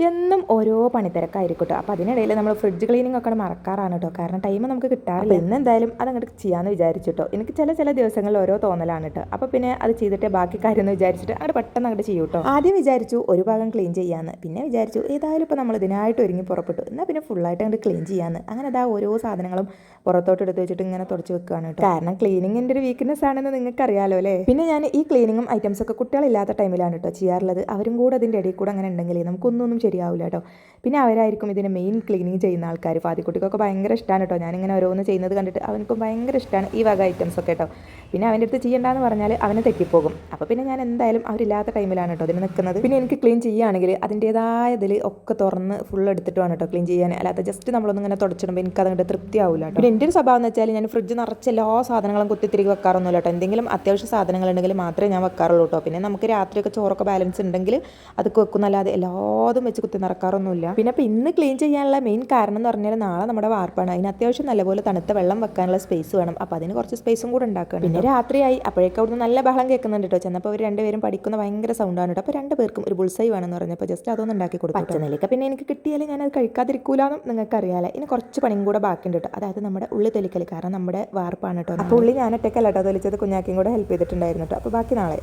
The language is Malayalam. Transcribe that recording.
എന്നും ഓരോ പണിത്തിരക്കായിരിക്കും കേട്ടോ. അപ്പോൾ അതിനിടയിൽ നമ്മൾ ഫ്രിഡ്ജ് ക്ലീനിങ് ഒക്കെ മറക്കാറാണ് കേട്ടോ. കാരണം ടൈം നമുക്ക് കിട്ടാറില്ല. ഇന്ന് എന്തായാലും അത് അങ്ങോട്ട് ചെയ്യാമെന്ന് വിചാരിച്ചിട്ടോ. എനിക്ക് ചില ദിവസങ്ങളിൽ ഓരോ തോന്നലാണ് കേട്ടോ. അപ്പോൾ പിന്നെ അത് ചെയ്തിട്ട് ബാക്കി കാര്യം എന്ന് വിചാരിച്ചിട്ട് അങ്ങോട്ട് പെട്ടെന്ന് അങ്ങോട്ട് ചെയ്യും കേട്ടോ. ആദ്യം വിചാരിച്ചു ഒരു ഭാഗം ക്ലീൻ ചെയ്യാമെന്ന്, പിന്നെ വിചാരിച്ചു ഏതായാലും ഇപ്പോൾ നമ്മൾ ഇതിനായിട്ട് ഒരുങ്ങി പുറപ്പെട്ടു, എന്നാൽ പിന്നെ ഫുള്ളായിട്ട് അങ്ങോട്ട് ക്ലീൻ ചെയ്യാമെന്ന്. അങ്ങനെ അതാ ഓരോ സാധനങ്ങളും പുറത്തോട്ട് എടുത്ത് വെച്ചിട്ട് ഇങ്ങനെ തുടച്ച് വെക്കുകയാണ് കേട്ടോ. കാരണം ക്ലീനിങ്ങിൻ്റെ ഒരു വീക്ക്നെസ് ആണെന്ന് നിങ്ങൾക്ക് അറിയാലോ അല്ലേ. പിന്നെ ഞാൻ ഈ ക്ലീനിങ്ങും ഐറ്റംസൊക്കെ കുട്ടികളില്ലാത്ത ടൈമിലാണ് കേട്ടോ ചെയ്യാറുള്ളത്. അവരും കൂടെ അതിൻ്റെ ഇടയിൽ കൂടെ അങ്ങനെ ഉണ്ടെങ്കിൽ നമുക്കൊന്നും ശരിയാവില്ല കേട്ടോ. പിന്നെ അവരായിരിക്കും ഇതിന് മെയിൻ ക്ലീനിങ് ചെയ്യുന്ന ആൾക്കാർ. ഫാദിക്കുട്ടിക്കൊക്കെ ഭയങ്കര ഇഷ്ടമാണ് കേട്ടോ. ഞാനിങ്ങനെ ഓരോന്ന് ചെയ്യുന്നത് കണ്ടിട്ട് അവനക്കും ഭയങ്കര ഇഷ്ടമാണ് ഈ വക ഐറ്റംസൊക്കെ കേട്ടോ. പിന്നെ അവൻ്റെ അടുത്ത് ചെയ്യേണ്ടതെന്ന് പറഞ്ഞാൽ അവനെ തെറ്റിപ്പോകും. അപ്പോൾ പിന്നെ ഞാൻ എന്തായാലും അവരില്ലാത്ത ടൈമിലാണ് കേട്ടോ അതിന് നിൽക്കുന്നത്. പിന്നെ എനിക്ക് ക്ലീൻ ചെയ്യുകയാണെങ്കിൽ അതിൻ്റേതായ ഇതിൽ ഒക്കെ തുറന്ന് ഫുൾ എടുത്തിട്ട് വേണം കേട്ടോ ക്ലീൻ ചെയ്യാൻ. അല്ലാതെ ജസ്റ്റ് നമ്മളൊന്നും ഇങ്ങനെ തുടച്ചിടുമ്പോൾ എനിക്ക് അതുകൊണ്ട് തൃപ്തിയാവില്ല കേട്ടോ. പിന്നെ എൻ്റെ ഒരു സ്വഭാവം എന്ന് വെച്ചാൽ ഞാൻ ഫ്രിഡ്ജ് നിറച്ച് എല്ലാ സാധനങ്ങളും കുത്തിത്തിരികെ വെക്കാറൊന്നുമില്ല കേട്ടോ. എന്തെങ്കിലും അത്യാവശ്യ സാധനങ്ങളുണ്ടെങ്കിൽ മാത്രമേ ഞാൻ വെക്കാറുള്ളൂ കേട്ടോ. പിന്നെ നമുക്ക് രാത്രിയൊക്കെ ചോറൊക്കെ ബാലൻസ് ഉണ്ടെങ്കിൽ അതൊക്കെ വെക്കുന്നല്ലാതെ എല്ലാതും വെച്ച് കുത്തി നിറക്കാറൊന്നുമില്ല. പിന്നെ ഇപ്പോൾ ഇന്ന് ക്ലീൻ ചെയ്യാനുള്ള മെയിൻ കാരണം എന്ന് പറഞ്ഞാൽ നാളെ നമ്മുടെ വാർപ്പാണ്. അതിന് അത്യാവശ്യം നല്ലപോലെ തണുത്ത വെള്ളം വെക്കാനുള്ള സ്പേസ് വേണം. അപ്പോൾ അതിന് കുറച്ച് സ്പേസും കൂടെ ഉണ്ടാക്കണം. പിന്നെ രാത്രിയായി അപ്പോഴേക്കും അവിടുന്ന് നല്ല ബഹളം കേൾക്കുന്നുണ്ട് കേട്ടോ. ചെന്നപ്പോൾ അവർ രണ്ടുപേരും പഠിക്കുന്ന ഭയങ്കര സൗണ്ടാണ് കേട്ടോ. അപ്പോൾ രണ്ടുപേർക്കും ഒരു ബുൾസൈ വേണമെന്ന് പറഞ്ഞപ്പോൾ ജസ്റ്റ് അതൊന്നും ഉണ്ടാക്കി കൊടുക്കും. പച്ചനെല്ലിക്ക പിന്നെ എനിക്ക് കിട്ടിയാലും ഞാനത് കഴിക്കാതിരിക്കൂലെന്നും നിങ്ങൾക്ക് അറിയാലോ. ഇനി കുറച്ച് പണിയും കൂടെ ബാക്കിയുണ്ട് കേട്ടോ. അതായത് നമ്മുടെ ഉള്ളി തൊലിക്കൽ, കാരണം നമ്മുടെ വാർപ്പാണ് കേട്ടോ. അപ്പോൾ ഉള്ളി ഞാൻ ഒറ്റയ്ക്കല്ല കേട്ടോ തൊലിച്ചത്, കുഞ്ഞാക്കിയും കൂടെ ഹെൽപ്പ് ചെയ്തിട്ടുണ്ടായിരുന്നു കേട്ടോ. അപ്പോൾ ബാക്കി നാളെ